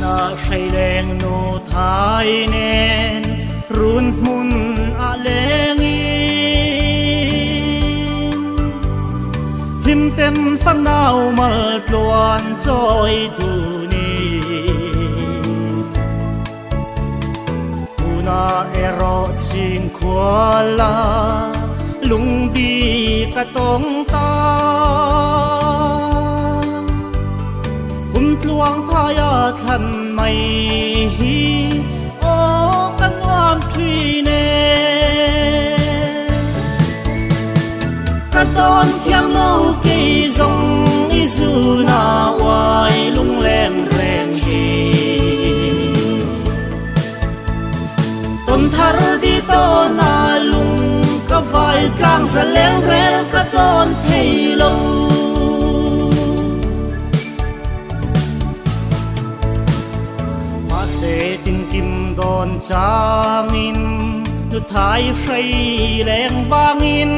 na say leng no thai nen run mun a lengi him ten fan nau mal tluan choi tu ni una ero chin khuala lung di ka tong ta hum tluang thaya than mai hi o kan wam thui ne ka ton thiam lo ke zong i zu na wai lung len ren hi ton thar di to na lung ka vai tlang sa leng vel ka ton thei lo sẽ tình kim đòn trang in nước thái say leng vang in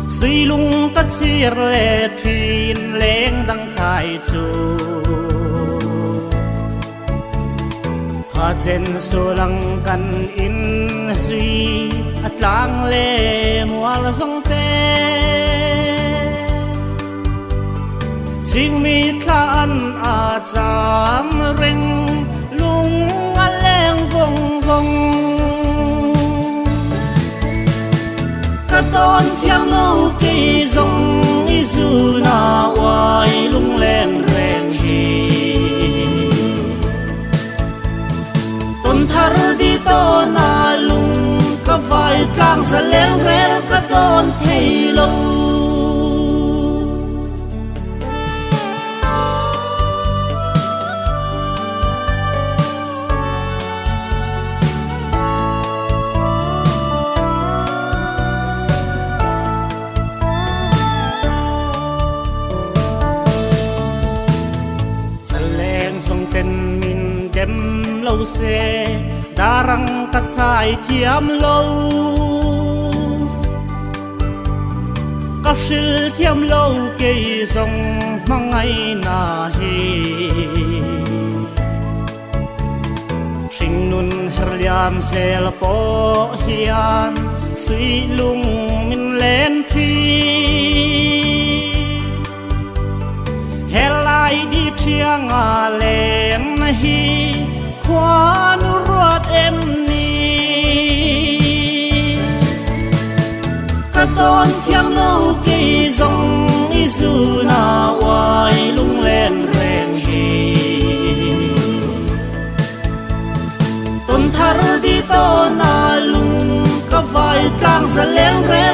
suy lung tất chia lệ thuyền leng đăng thái chu thà chen số lăng căn in suy atlang lệ mual song te chính mi than a cham reng lung a leng vong vong ka ton thiam lo ke zong i zu na wai lung len ren hi ton thar di to na lung ka vai tlang sa leng vel ka ton thei lo tên mình đem lâu xe darang ta chai thiam lâu ka sil thiam lâu ke zong mangai na hi sing nun herliam sel po hian sui lung min len thi helai đi thiang a len hi khoan ruột em ni ka ton thiam lo ke zong i zu na wai lung len ren hi ton thar di to na lung ka vai tlang za leng ren